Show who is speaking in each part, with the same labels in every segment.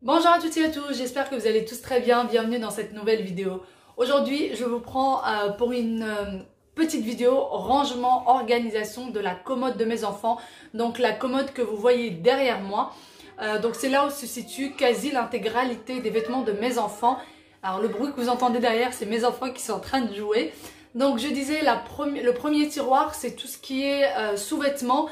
Speaker 1: Bonjour à toutes et à tous, j'espère que vous allez tous très bien, bienvenue dans cette nouvelle vidéo. Aujourd'hui, je vous prends pour une petite vidéo rangement, organisation de la commode de mes enfants. Donc la commode que vous voyez derrière moi. Donc c'est là où se situe quasi l'intégralité des vêtements de mes enfants. Alors le bruit que vous entendez derrière, c'est mes enfants qui sont en train de jouer. Donc je disais, le premier tiroir, c'est tout ce qui est sous-vêtements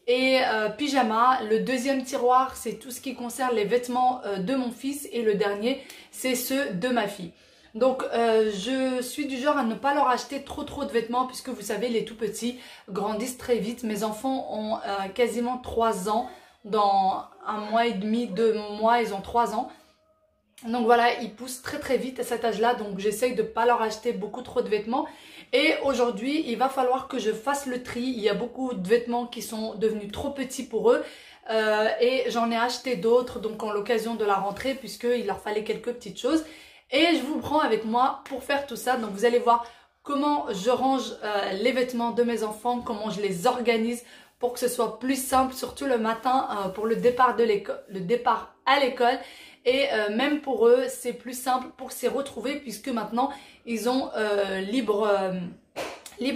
Speaker 1: et pyjama. Le deuxième tiroir, c'est tout ce qui concerne les vêtements de mon fils. Et le dernier, c'est ceux de ma fille. Donc je suis du genre à ne pas leur acheter trop de vêtements, puisque vous savez, les tout petits grandissent très vite. Mes enfants ont quasiment 3 ans. Dans 1 mois et demi, 2 mois, ils ont 3 ans. Donc voilà, ils poussent très vite à cet âge-là. Donc j'essaye de ne pas leur acheter trop de vêtements. Et aujourd'hui, il va falloir que je fasse le tri. Il y a beaucoup de vêtements qui sont devenus trop petits pour eux. Et j'en ai acheté d'autres, donc en l'occasion de la rentrée, puisqu'il leur fallait quelques petites choses. Et je vous prends avec moi pour faire tout ça. Donc vous allez voir comment je range les vêtements de mes enfants, comment je les organise pour que ce soit plus simple, surtout le matin pour le départ à l'école. Et même pour eux, c'est plus simple pour s'y retrouver, puisque maintenant, ils ont libre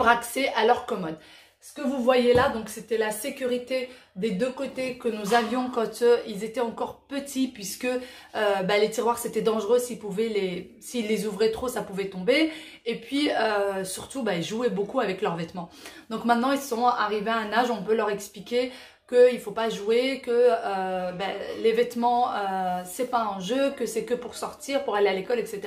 Speaker 1: accès à leur commode. Ce que vous voyez là, donc c'était la sécurité des deux côtés que nous avions quand ils étaient encore petits, puisque les tiroirs c'était dangereux, s'ils les ouvraient trop, ça pouvait tomber. Et puis surtout, ils jouaient beaucoup avec leurs vêtements. Donc maintenant, ils sont arrivés à un âge où on peut leur expliquer qu'il ne faut pas jouer, que les vêtements, c'est pas un jeu, que c'est que pour sortir, pour aller à l'école, etc.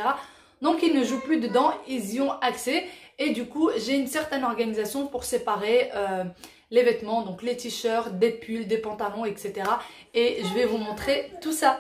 Speaker 1: Donc ils ne jouent plus dedans, ils y ont accès. Et du coup, j'ai une certaine organisation pour séparer les vêtements, donc les t-shirts, des pulls, des pantalons, etc. Et je vais vous montrer tout ça.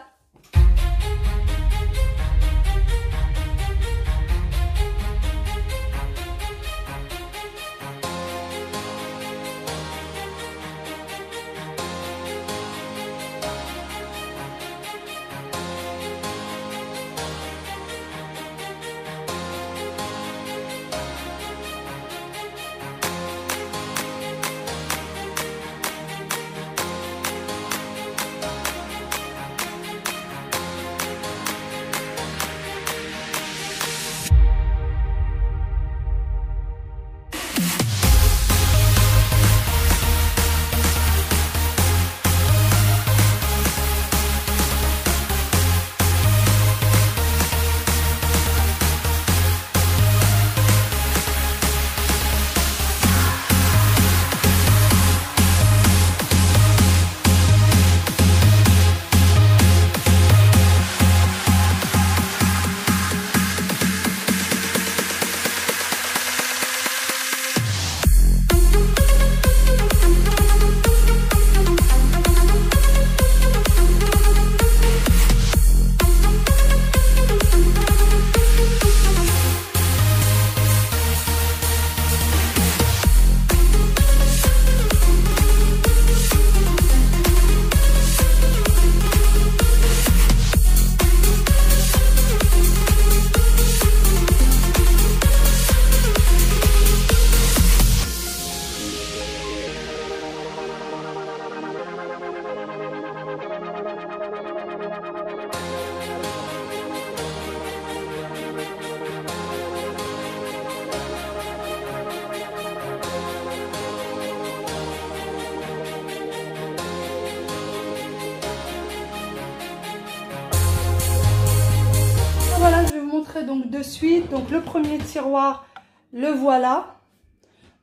Speaker 1: Voilà, je vais vous montrer donc de suite. Donc le premier tiroir, le voilà.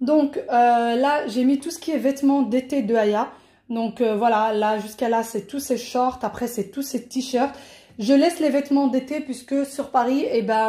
Speaker 1: Donc là, j'ai mis tout ce qui est vêtements d'été de Aya. Donc voilà, là jusqu'à là, c'est tous ces shorts. Après, c'est tous ces t-shirts. Je laisse les vêtements d'été puisque sur Paris,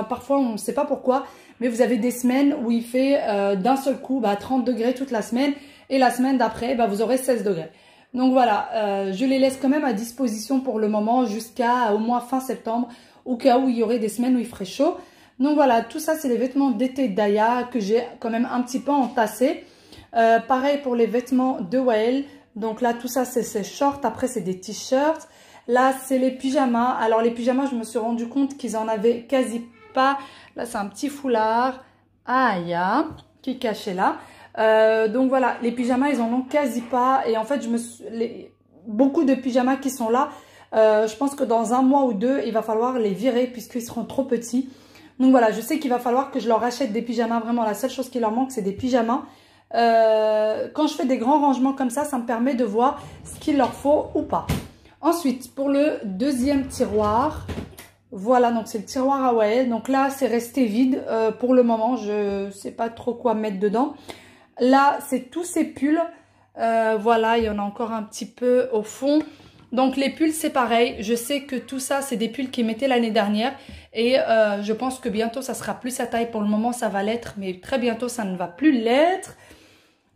Speaker 1: parfois, on ne sait pas pourquoi, mais vous avez des semaines où il fait d'un seul coup 30 degrés toute la semaine. Et la semaine d'après, vous aurez 16 degrés. Donc voilà, je les laisse quand même à disposition pour le moment jusqu'à au moins fin septembre, au cas où il y aurait des semaines où il ferait chaud. Donc voilà, tout ça c'est les vêtements d'été d'Aya que j'ai quand même un petit peu entassés. Pareil pour les vêtements de Wael. Donc là tout ça c'est ses shorts, après c'est des t-shirts. Là c'est les pyjamas. Alors les pyjamas, je me suis rendu compte qu'ils en avaient quasi pas. Là c'est un petit foulard à Aya qui est caché là. Donc voilà, les pyjamas ils en ont quasi pas. Et en fait beaucoup de pyjamas qui sont là, Je pense que dans 1 mois ou 2, il va falloir les virer puisqu'ils seront trop petits. Donc voilà, je sais qu'il va falloir que je leur achète des pyjamas. Vraiment, la seule chose qui leur manque, c'est des pyjamas. Quand je fais des grands rangements comme ça me permet de voir ce qu'il leur faut ou pas. Ensuite, pour le deuxième tiroir, voilà, donc c'est le tiroir à Wael. Donc là, c'est resté vide pour le moment. Je ne sais pas trop quoi mettre dedans. Là, c'est tous ces pulls. Voilà, il y en a encore un petit peu au fond. Donc les pulls, c'est pareil. Je sais que tout ça, c'est des pulls qu'ils mettaient l'année dernière. Et je pense que bientôt, ça sera plus sa taille. Pour le moment, ça va l'être. Mais très bientôt, ça ne va plus l'être.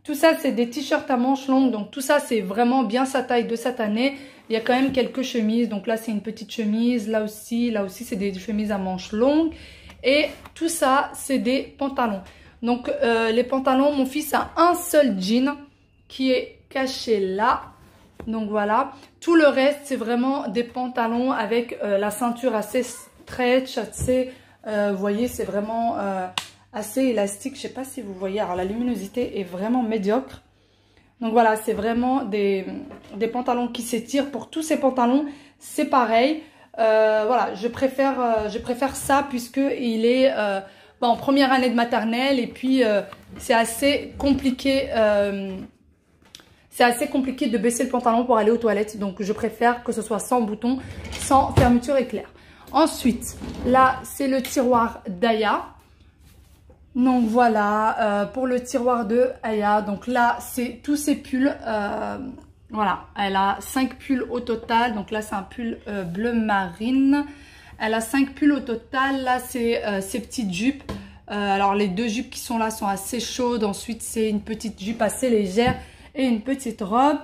Speaker 1: Tout ça, c'est des t-shirts à manches longues. Donc tout ça, c'est vraiment bien sa taille de cette année. Il y a quand même quelques chemises. Donc là, c'est une petite chemise. Là aussi, c'est des chemises à manches longues. Et tout ça, c'est des pantalons. Donc les pantalons, mon fils a un seul jean qui est caché là. Donc voilà. Tout le reste, c'est vraiment des pantalons avec la ceinture assez stretch, assez... vous voyez, c'est vraiment... assez élastique, je sais pas si vous voyez, alors la luminosité est vraiment médiocre. Donc voilà, c'est vraiment des pantalons qui s'étirent. Pour tous ces pantalons, c'est pareil. Voilà, je préfère ça puisque il est en première année de maternelle et puis c'est assez compliqué. C'est assez compliqué de baisser le pantalon pour aller aux toilettes. Donc je préfère que ce soit sans bouton, sans fermeture éclair. Ensuite, là, c'est le tiroir d'Aya. Donc voilà, pour le tiroir de Aya, donc là c'est tous ces pulls, voilà, elle a 5 pulls au total, donc là c'est un pull bleu marine, elle a 5 pulls au total, là c'est ces petites jupes, alors les 2 jupes qui sont là sont assez chaudes, ensuite c'est une petite jupe assez légère et une petite robe,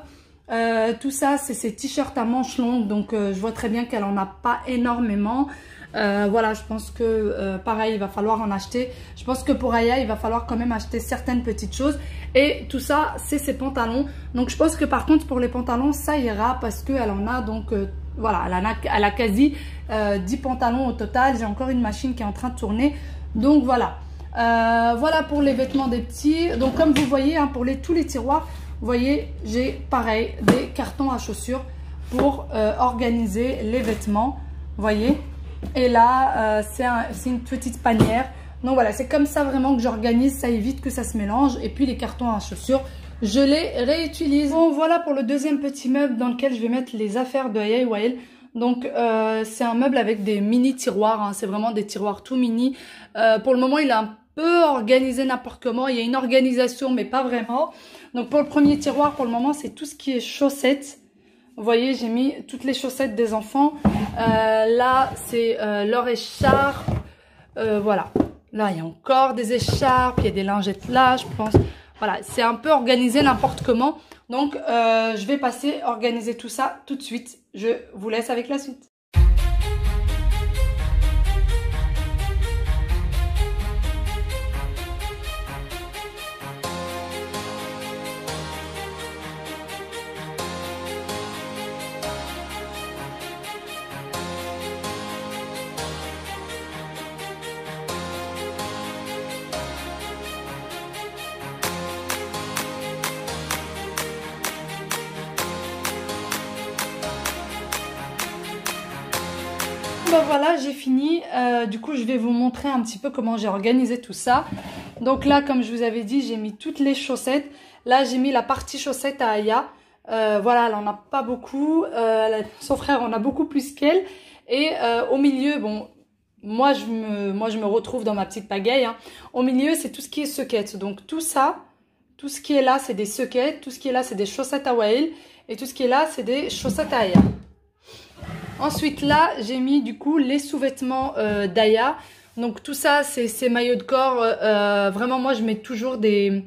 Speaker 1: tout ça c'est ces t-shirts à manches longues, donc je vois très bien qu'elle en a pas énormément. Voilà, je pense que pareil, il va falloir en acheter. Je pense que pour Aya, il va falloir quand même acheter certaines petites choses. Et tout ça, c'est ses pantalons. Donc je pense que par contre, pour les pantalons, ça ira parce qu'elle en a donc... voilà, elle a quasi 10 pantalons au total. J'ai encore une machine qui est en train de tourner. Donc voilà. Voilà pour les vêtements des petits. Donc comme vous voyez, hein, pour tous les tiroirs, vous voyez, j'ai pareil, des cartons à chaussures pour organiser les vêtements. Vous voyez ? Et là, c'est une petite panière. Donc voilà, c'est comme ça vraiment que j'organise. Ça évite que ça se mélange. Et puis les cartons à chaussures, je les réutilise. Bon, voilà pour le deuxième petit meuble dans lequel je vais mettre les affaires de Aya et Wael. Donc c'est un meuble avec des mini tiroirs. Hein. C'est vraiment des tiroirs tout mini. Pour le moment, il est un peu organisé n'importe comment. Il y a une organisation, mais pas vraiment. Donc pour le premier tiroir, pour le moment, c'est tout ce qui est chaussettes. Vous voyez, j'ai mis toutes les chaussettes des enfants. Là, c'est leur écharpe. Voilà. Là, il y a encore des écharpes. Il y a des lingettes là, je pense. Voilà, c'est un peu organisé n'importe comment. Donc, je vais passer organiser tout ça tout de suite. Je vous laisse avec la suite. Ben voilà, j'ai fini. Du coup, je vais vous montrer un petit peu comment j'ai organisé tout ça. Donc là, comme je vous avais dit, j'ai mis toutes les chaussettes. Là, j'ai mis la partie chaussettes à Aya. Voilà, elle en a pas beaucoup. Son frère en a beaucoup plus qu'elle. Et au milieu, bon, moi je me retrouve dans ma petite pagaille. Hein. Au milieu, c'est tout ce qui est socket. Donc tout ça, tout ce qui est là, c'est des sockets. Tout ce qui est là, c'est des chaussettes à Wael. Et tout ce qui est là, c'est des chaussettes à Aya. Ensuite là, j'ai mis du coup les sous-vêtements d'Aya. Donc tout ça, c'est ces maillots de corps. Vraiment, moi, je mets toujours des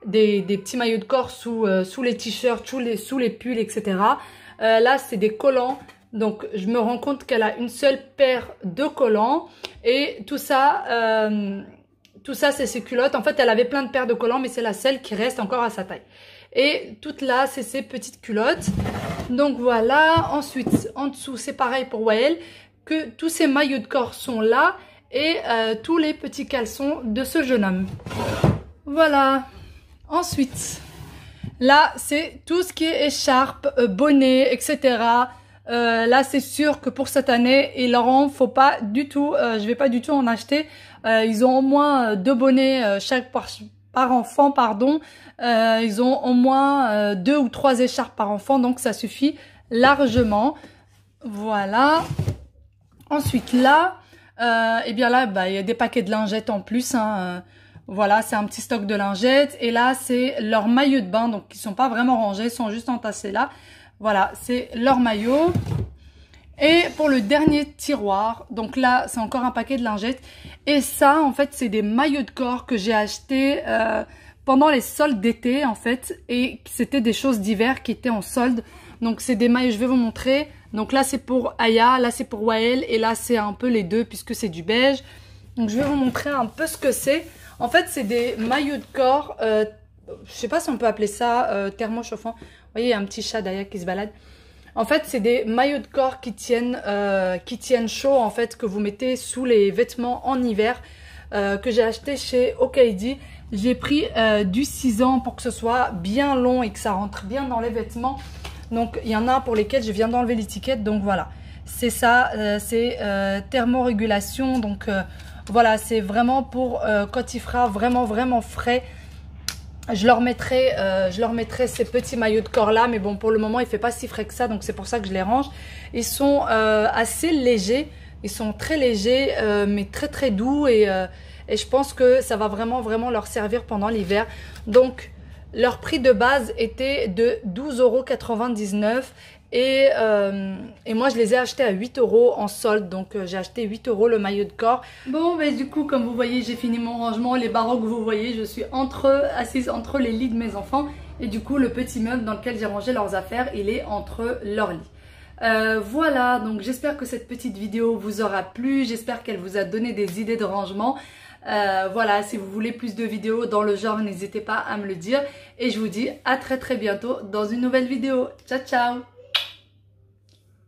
Speaker 1: petits maillots de corps sous les t-shirts, sous les pulls, etc. Là, c'est des collants. Donc, je me rends compte qu'elle a une seule paire de collants. Et tout ça, c'est ses culottes. En fait, elle avait plein de paires de collants, mais c'est la seule qui reste encore à sa taille. Et toute là, c'est ses petites culottes. Donc voilà. Ensuite, en dessous, c'est pareil pour Wael. Que tous ces maillots de corps sont là. Et tous les petits caleçons de ce jeune homme. Voilà. Ensuite, là, c'est tout ce qui est écharpe, bonnet, etc. Là c'est sûr que pour cette année et Laurent, faut pas du tout, je vais pas du tout en acheter. Ils ont au moins 2 bonnets chaque par enfant, pardon. Ils ont au moins 2 ou 3 écharpes par enfant, donc ça suffit largement. Voilà. Ensuite là, et bien là, il y a des paquets de lingettes en plus. Hein. Voilà, c'est un petit stock de lingettes. Et là, c'est leurs maillots de bain, donc ils sont pas vraiment rangés, ils sont juste entassés là. Voilà, c'est leur maillot. Et pour le dernier tiroir, donc là, c'est encore un paquet de lingettes. Et ça, en fait, c'est des maillots de corps que j'ai achetés pendant les soldes d'été, en fait. Et c'était des choses d'hiver qui étaient en solde. Donc, c'est des maillots, je vais vous montrer. Donc là, c'est pour Aya, là, c'est pour Wael. Et là, c'est un peu les deux puisque c'est du beige. Donc, je vais vous montrer un peu ce que c'est. En fait, c'est des maillots de corps. Je sais pas si on peut appeler ça thermochauffant. Vous voyez, il y a un petit chat derrière qui se balade. En fait, c'est des maillots de corps qui tiennent chaud, en fait, que vous mettez sous les vêtements en hiver, que j'ai acheté chez Okaidi. J'ai pris du 6 ans pour que ce soit bien long et que ça rentre bien dans les vêtements. Donc, il y en a pour lesquels je viens d'enlever l'étiquette. Donc, voilà. C'est ça, c'est thermorégulation. Donc, voilà, c'est vraiment pour quand il fera vraiment frais. Je leur mettrai ces petits maillots de corps là, mais bon, pour le moment il fait pas si frais que ça, donc c'est pour ça que je les range. Ils sont assez légers, ils sont très légers, mais très doux et je pense que ça va vraiment leur servir pendant l'hiver. Donc leur prix de base était de 12,99 € et moi je les ai achetés à 8 € en solde, donc j'ai acheté 8 € le maillot de corps. Bon, mais du coup, comme vous voyez, j'ai fini mon rangement. Les barreaux que vous voyez, je suis assise entre les lits de mes enfants et du coup le petit meuble dans lequel j'ai rangé leurs affaires, il est entre leurs lits. Voilà, donc j'espère que cette petite vidéo vous aura plu, j'espère qu'elle vous a donné des idées de rangement. Voilà, si vous voulez plus de vidéos dans le genre, n'hésitez pas à me le dire et je vous dis à très bientôt dans une nouvelle vidéo. Ciao ciao.